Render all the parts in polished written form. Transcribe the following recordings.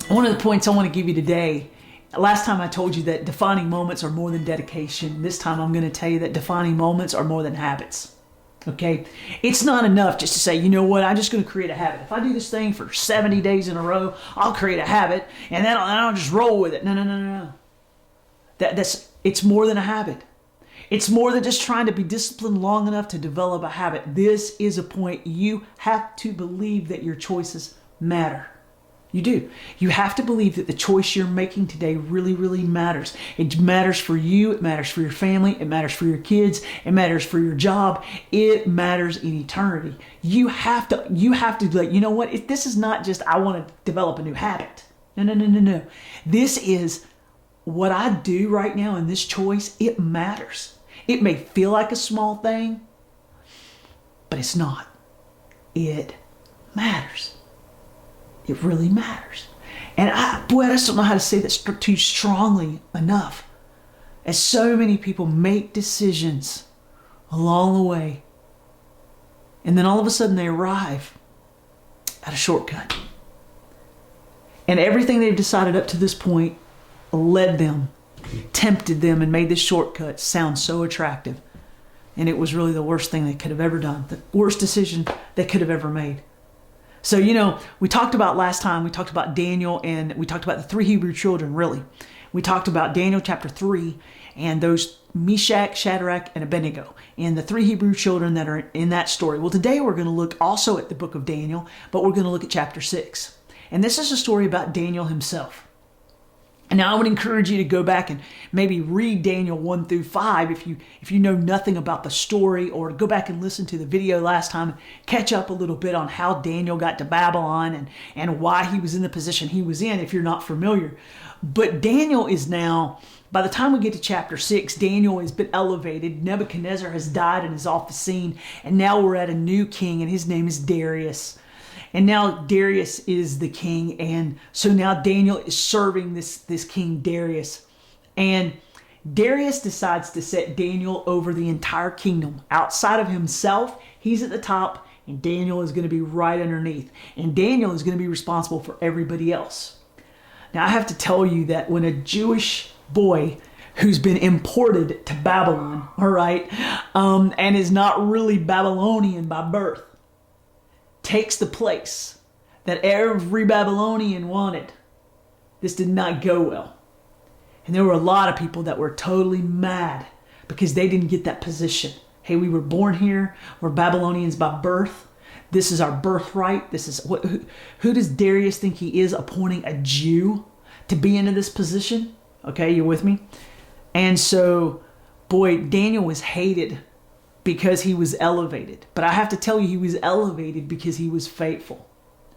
One of the points I want to give you today, last time I told you that defining moments are more than dedication. This time I'm going to tell you that defining moments are more than habits. Okay? It's not enough just to say, you know what, I'm just going to create a habit. If I do this thing for 70 days in a row, I'll create a habit and then I'll just roll with it. No. It's more than a habit. It's more than just trying to be disciplined long enough to develop a habit. This is a point. You have to believe that your choices matter. You do. You have to believe that the choice you're making today really, really matters. It matters for you. It matters for your family. It matters for your kids. It matters for your job. It matters in eternity. You have to be like, you know what? This is not just, I want to develop a new habit. No. This is what I do right now in this choice. It matters. It may feel like a small thing, but it's not. It matters. It really matters. And I just don't know how to say that too strongly enough. As so many people make decisions along the way, and then all of a sudden they arrive at a shortcut. And everything they've decided up to this point led them, tempted them, and made this shortcut sound so attractive. And it was really the worst thing they could have ever done, the worst decision they could have ever made. So, we talked about last time, we talked about Daniel, and we talked about the three Hebrew children, really. We talked about Daniel chapter 3 and those Meshach, Shadrach, and Abednego, and the three Hebrew children that are in that story. Well, today we're going to look also at the book of Daniel, but we're going to look at chapter 6. And this is a story about Daniel himself. And now I would encourage you to go back and maybe read Daniel 1 through 5 if you know nothing about the story, or go back and listen to the video last time, catch up a little bit on how Daniel got to Babylon and why he was in the position he was in if you're not familiar. But Daniel is now, by the time we get to chapter 6, Daniel has been elevated. Nebuchadnezzar has died and is off the scene. And now we're at a new king, and his name is Darius. And now Darius is the king, and so now Daniel is serving this king Darius. And Darius decides to set Daniel over the entire kingdom. Outside of himself, he's at the top, and Daniel is going to be right underneath. And Daniel is going to be responsible for everybody else. Now I have to tell you that when a Jewish boy who's been imported to Babylon, all right, and is not really Babylonian by birth, takes the place that every Babylonian wanted, this did not go well. And there were a lot of people that were totally mad because they didn't get that position. Hey, we were born here. We're Babylonians by birth. This is our birthright. This is who does Darius think he is, appointing a Jew to be into this position? Okay, you with me? And so, boy, Daniel was hated because he was elevated. But I have to tell you, he was elevated because he was faithful.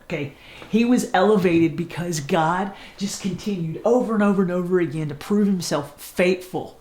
Okay? He was elevated because God just continued over and over and over again to prove himself faithful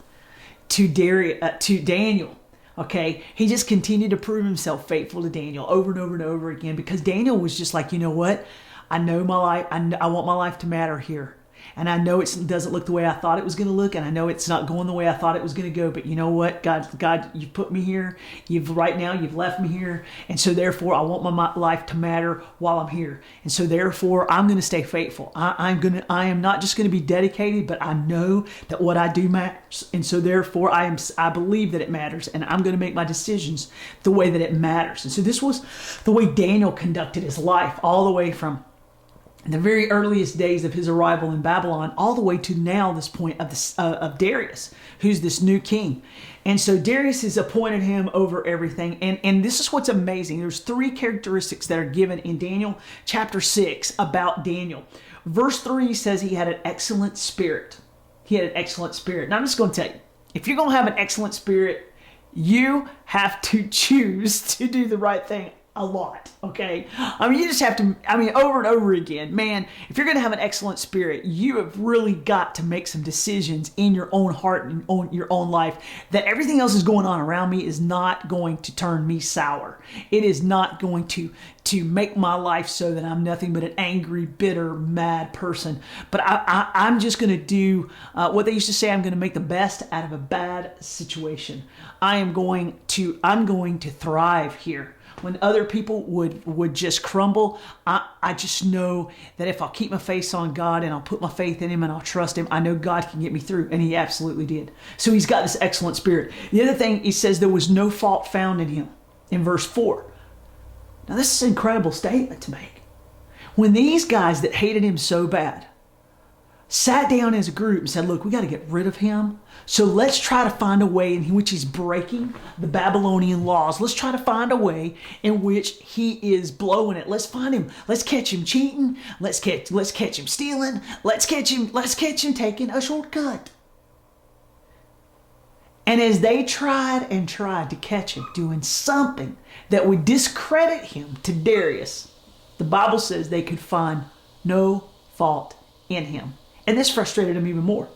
to Daniel. Okay? He just continued to prove himself faithful to Daniel over and over and over again, because Daniel was just like, you know what? I know my life. I want my life to matter here. And I know it doesn't look the way I thought it was going to look, and I know it's not going the way I thought it was going to go. But you know what, God, you've put me here. You've left me here, and so therefore I want my life to matter while I'm here. And so therefore I'm going to stay faithful. I am not just going to be dedicated, but I know that what I do matters, and so therefore I believe that it matters, and I'm going to make my decisions the way that it matters. And so this was the way Daniel conducted his life, all the way from the very earliest days of his arrival in Babylon, all the way to now this point of Darius, who's this new king. And so Darius has appointed him over everything. And this is what's amazing. There's three characteristics that are given in Daniel chapter 6 about Daniel. Verse 3 says he had an excellent spirit. He had an excellent spirit. And I'm just going to tell you, if you're going to have an excellent spirit, you have to choose to do the right thing a lot, okay? You just have to, over and over again, man, if you're going to have an excellent spirit, you have really got to make some decisions in your own heart and your own life that everything else is going on around me is not going to turn me sour. It is not going to make my life so that I'm nothing but an angry, bitter, mad person. But I'm just going to do what they used to say, I'm going to make the best out of a bad situation. I'm going to thrive here. when other people would just crumble, I just know that if I'll keep my face on God and I'll put my faith in Him and I'll trust Him, I know God can get me through. And He absolutely did. So He's got this excellent spirit. The other thing, He says there was no fault found in Him in verse 4. Now this is an incredible statement to make. When these guys that hated Him so bad sat down as a group and said, look, we got to get rid of him. So let's try to find a way in which he's breaking the Babylonian laws. Let's try to find a way in which he is blowing it. Let's find him. Let's catch him cheating. Let's catch him stealing. Let's catch him taking a shortcut. And as they tried to catch him doing something that would discredit him to Darius, the Bible says they could find no fault in him. And this frustrated him even more.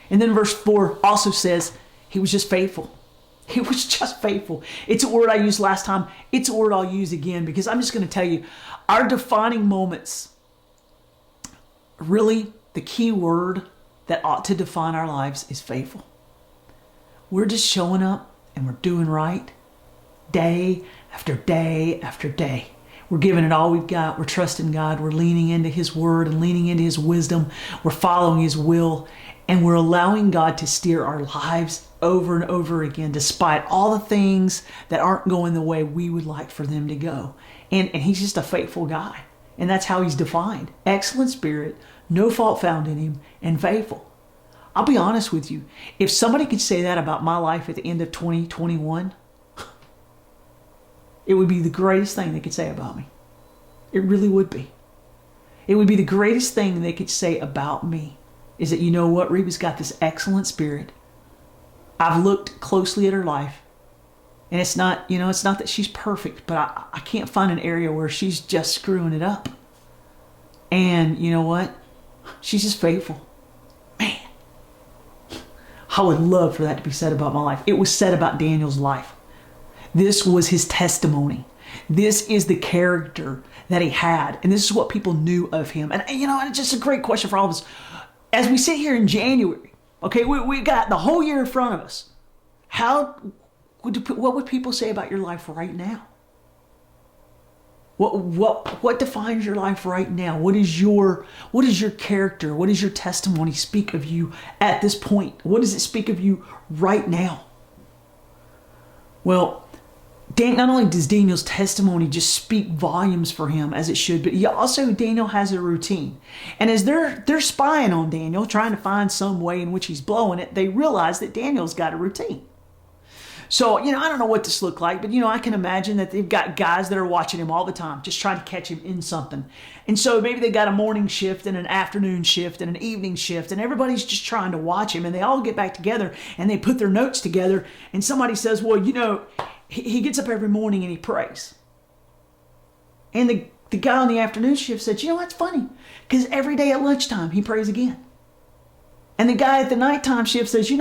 And then verse 4 also says he was just faithful. He was just faithful. It's a word I used last time. It's a word I'll use again because I'm just going to tell you, our defining moments, really the key word that ought to define our lives is faithful. We're just showing up and we're doing right day after day after day. We're giving it all we've got. We're trusting God. We're leaning into His word and leaning into His wisdom. We're following His will. And we're allowing God to steer our lives over and over again, despite all the things that aren't going the way we would like for them to go. And He's just a faithful guy. And that's how He's defined. Excellent spirit, no fault found in Him, and faithful. I'll be honest with you. If somebody could say that about my life at the end of 2021, it would be the greatest thing they could say about me. It really would be. It would be the greatest thing they could say about me is that, you know what, Reba's got this excellent spirit. I've looked closely at her life. And it's not that she's perfect, but I can't find an area where she's just screwing it up. And you know what? She's just faithful. Man, I would love for that to be said about my life. It was said about Daniel's life. This was his testimony. This is the character that he had. And this is what people knew of him. And it's just a great question for all of us. As we sit here in January, okay, we got the whole year in front of us. What would people say about your life right now? What defines your life right now? What is your character? What does your testimony speak of you at this point? What does it speak of you right now? Well, not only does Daniel's testimony just speak volumes for him as it should, but Daniel has a routine. And as they're spying on Daniel, trying to find some way in which he's blowing it, they realize that Daniel's got a routine. So, I don't know what this looked like, but, I can imagine that they've got guys that are watching him all the time, just trying to catch him in something. And so maybe they got a morning shift and an afternoon shift and an evening shift, and everybody's just trying to watch him, and they all get back together and they put their notes together, and somebody says, well, he gets up every morning and he prays. And the guy on the afternoon shift said, it's funny, because every day at lunchtime he prays again. And the guy at the nighttime shift says,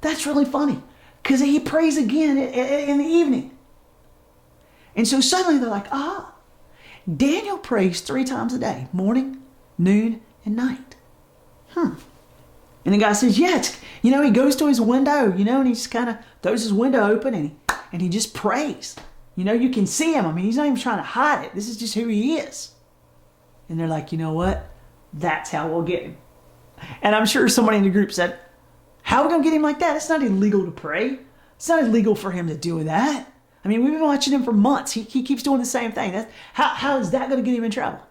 that's really funny, because he prays again in the evening. And so suddenly they're like, Daniel prays 3 times a day, morning, noon, and night. And the guy says, he goes to his window, and he just kind of throws his window open and he just prays. You can see him. He's not even trying to hide it. This is just who he is. And they're like, you know what? That's how we'll get him. And I'm sure somebody in the group said, how are we going to get him like that? It's not illegal to pray. It's not illegal for him to do that. We've been watching him for months. He keeps doing the same thing. How is that going to get him in trouble?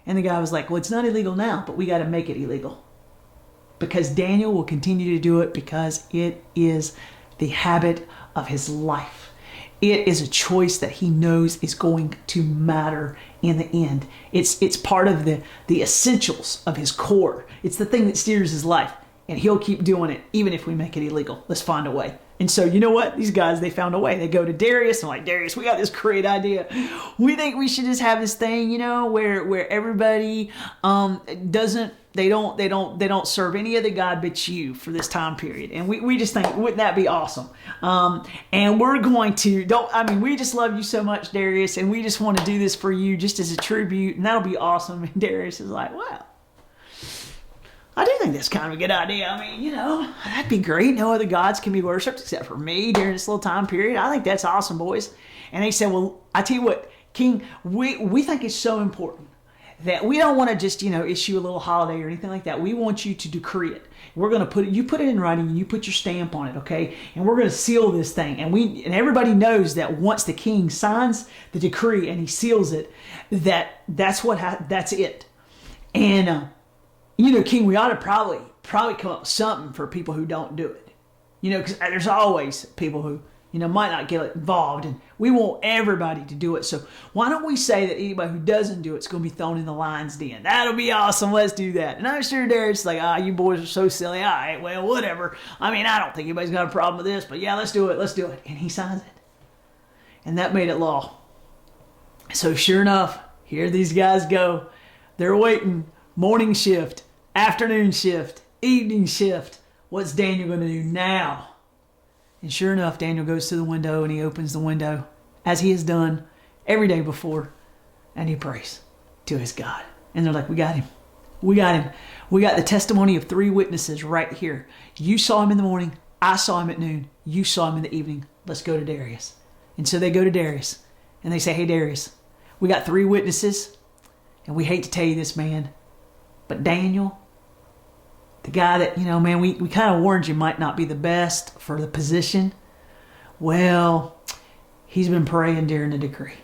And the guy was like, well, it's not illegal now, but we got to make it illegal. Because Daniel will continue to do it because it is the habit of his life. It is a choice that he knows is going to matter in the end. It's part of the essentials of his core. It's the thing that steers his life. And he'll keep doing it, even if we make it illegal. Let's find a way. And so, you know what? These guys, they found a way. They go to Darius and like, Darius, we got this great idea. We think we should just have this thing, where everybody they don't serve any other God but you for this time period. And we just think, wouldn't that be awesome? And we're going to, we just love you so much, Darius, and we just want to do this for you just as a tribute, and that'll be awesome. And Darius is like, wow. I do think that's kind of a good idea. I mean, that'd be great. No other gods can be worshipped except for me during this little time period. I think that's awesome, boys. And they said, well, I tell you what, King, we think it's so important that we don't want to just, issue a little holiday or anything like that. We want you to decree it. We're going to you put it in writing and you put your stamp on it, okay? And we're going to seal this thing. And everybody knows that once the king signs the decree and he seals it, that's it. And, King, we ought to probably come up with something for people who don't do it. Because there's always people who, might not get involved, and we want everybody to do it. So why don't we say that anybody who doesn't do it's going to be thrown in the lion's den? That'll be awesome. Let's do that. And I'm sure Darius like, you boys are so silly. All right, well, whatever. I mean, I don't think anybody's got a problem with this, but yeah, let's do it. Let's do it. And he signs it. And that made it law. So sure enough, here these guys go. They're waiting. Morning shift, afternoon shift, evening shift. What's Daniel going to do now? And sure enough, Daniel goes to the window and he opens the window, as he has done every day before, and he prays to his God. And they're like, we got him. We got him. We got the testimony of 3 witnesses right here. You saw him in the morning. I saw him at noon. You saw him in the evening. Let's go to Darius. And so they go to Darius and they say, hey, Darius, we got 3 witnesses, and we hate to tell you this, man, but Daniel, the guy that, man, we kind of warned you might not be the best for the position. Well, he's been praying during the decree.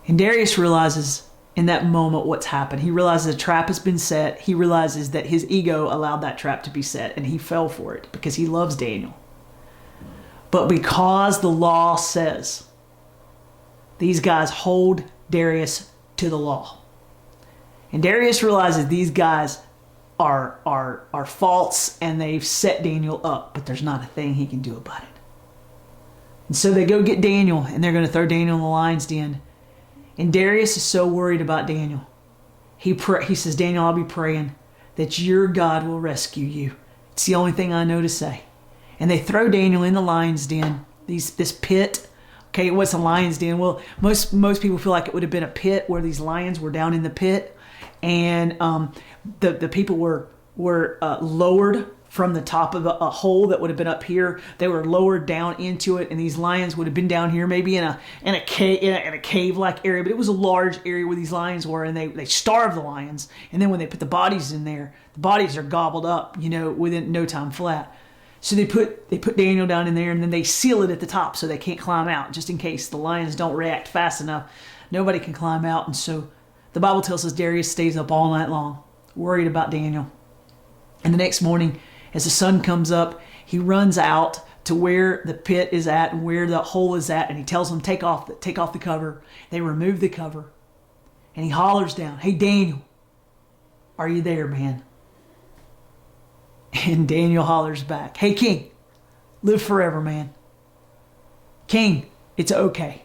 And Darius realizes in that moment what's happened. He realizes a trap has been set. He realizes that his ego allowed that trap to be set, and he fell for it because he loves Daniel. But because the law says, these guys hold Darius to the law. And Darius realizes these guys are false, and they've set Daniel up, but there's not a thing he can do about it. And so they go get Daniel, and they're going to throw Daniel in the lion's den. And Darius is so worried about Daniel. He says, Daniel, I'll be praying that your God will rescue you. It's the only thing I know to say. And they throw Daniel in the lion's den, this pit. Okay, what's a lion's den? Well, most people feel like it would have been a pit where these lions were down in the pit. And the people were lowered from the top of a hole that would have been up here. They were lowered down into it, and these lions would have been down here, maybe in a cave-like area. But it was a large area where these lions were, and they starved the lions. And then when they put the bodies in there, the bodies are gobbled up, within no time flat. So they put Daniel down in there, and then they seal it at the top so they can't climb out, just in case the lions don't react fast enough. Nobody can climb out, and so the Bible tells us Darius stays up all night long, worried about Daniel. And the next morning, as the sun comes up, he runs out to where the pit is at and where the hole is at, and he tells them, take off the cover. They remove the cover, and he hollers down, hey, Daniel, are you there, man? And Daniel hollers back, hey, King, live forever, man. King, it's okay.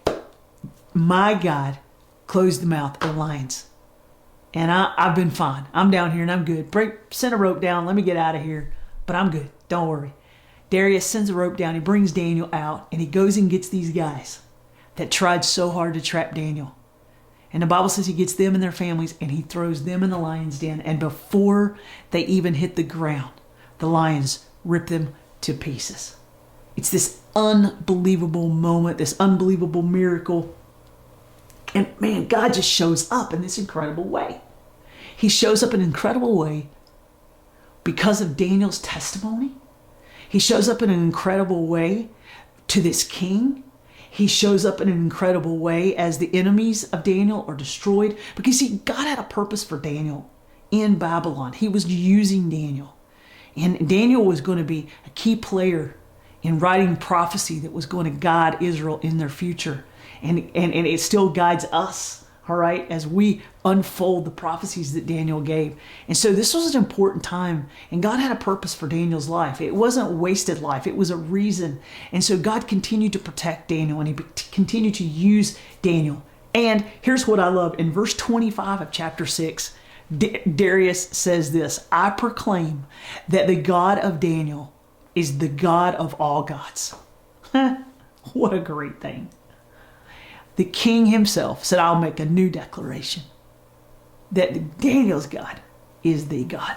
My God closed the mouth of the lions. And I've been fine. I'm down here and I'm good. Send a rope down. Let me get out of here. But I'm good. Don't worry. Darius sends a rope down. He brings Daniel out. And he goes and gets these guys that tried so hard to trap Daniel. And the Bible says he gets them and their families, and he throws them in the lion's den. And before they even hit the ground, the lions rip them to pieces. It's this unbelievable moment, this unbelievable miracle. And man, God just shows up in this incredible way. He shows up in an incredible way because of Daniel's testimony. He shows up in an incredible way to this king. He shows up in an incredible way as the enemies of Daniel are destroyed. Because see, God had a purpose for Daniel in Babylon. He was using Daniel. And Daniel was going to be a key player in writing prophecy that was going to guide Israel in their future. And it still guides us, all right, as we unfold the prophecies that Daniel gave. And so this was an important time, and God had a purpose for Daniel's life. It wasn't wasted life. It was a reason. And so God continued to protect Daniel, and he continued to use Daniel. And here's what I love. In verse 25 of chapter 6, Darius says this, I proclaim that the God of Daniel is the God of all gods. What a great thing. The king himself said, I'll make a new declaration that Daniel's God is the God.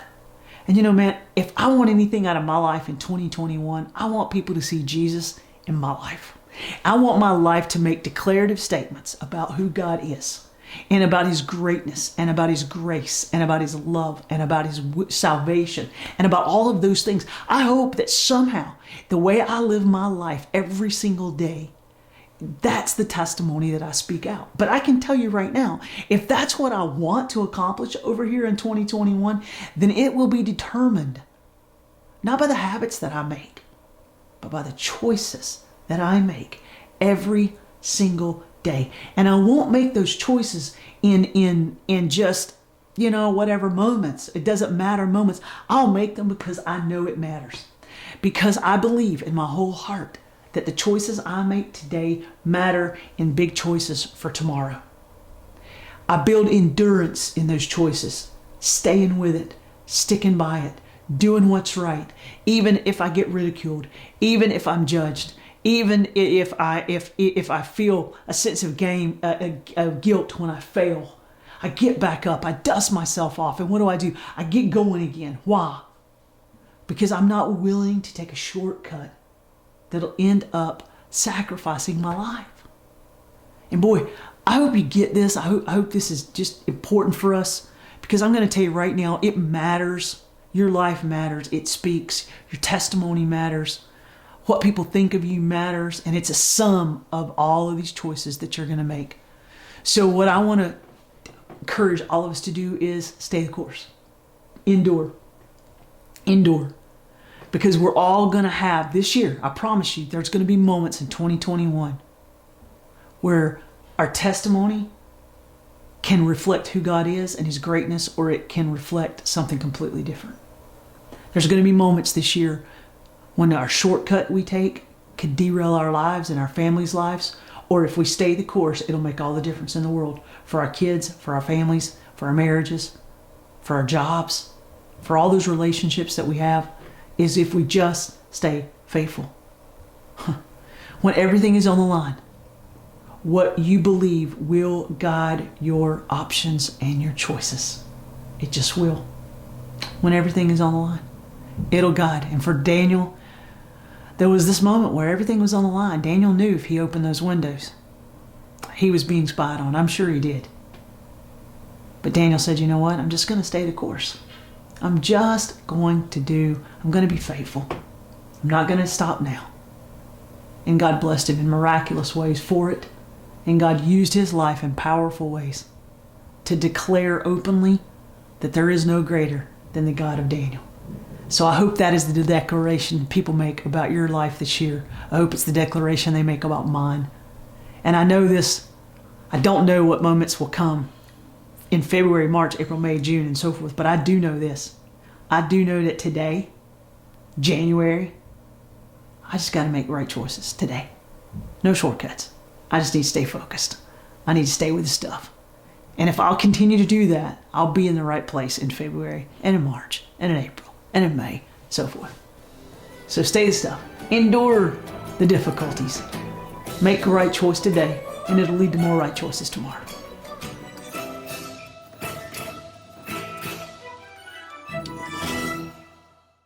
And you know, man, if I want anything out of my life in 2021, I want people to see Jesus in my life. I want my life to make declarative statements about who God is and about his greatness and about his grace and about his love and about his salvation and about all of those things. I hope that somehow the way I live my life every single day, that's the testimony that I speak out. But I can tell you right now, if that's what I want to accomplish over here in 2021, then it will be determined not by the habits that I make, but by the choices that I make every single day. And I won't make those choices in just, whatever moments. It doesn't matter moments. I'll make them because I know it matters. Because I believe in my whole heart that the choices I make today matter in big choices for tomorrow. I build endurance in those choices, staying with it, sticking by it, doing what's right, even if I get ridiculed, even if I'm judged, even if I feel a sense of guilt when I fail. I get back up, I dust myself off, and what do? I get going again. Why? Because I'm not willing to take a shortcut that'll end up sacrificing my life. And boy, I hope you get this. I hope this is just important for us, because I'm going to tell you right now, it matters. Your life matters. It speaks. Your testimony matters. What people think of you matters. And it's a sum of all of these choices that you're going to make. So what I want to encourage all of us to do is stay the course. Endure. Because we're all going to have this year, I promise you, there's going to be moments in 2021 where our testimony can reflect who God is and his greatness, or it can reflect something completely different. There's going to be moments this year when our shortcut we take could derail our lives and our families' lives, or if we stay the course, it'll make all the difference in the world for our kids, for our families, for our marriages, for our jobs, for all those relationships that we have, is if we just stay faithful. When everything is on the line, what you believe will guide your options and your choices. It just will. When everything is on the line, it'll guide. And for Daniel, there was this moment where everything was on the line. Daniel knew if he opened those windows, he was being spied on. I'm sure he did. But Daniel said, you know what? I'm just going to stay the course. I'm going to be faithful. I'm not going to stop now. And God blessed him in miraculous ways for it. And God used his life in powerful ways to declare openly that there is no greater than the God of Daniel. So I hope that is the declaration people make about your life this year. I hope it's the declaration they make about mine. And I know this, I don't know what moments will come in February, March, April, May, June, and so forth. But I do know this. I do know that today, January, I just got to make right choices today. No shortcuts. I just need to stay focused. I need to stay with the stuff. And if I'll continue to do that, I'll be in the right place in February and in March and in April and in May, so forth. So stay the stuff. Endure the difficulties. Make the right choice today, and it'll lead to more right choices tomorrow.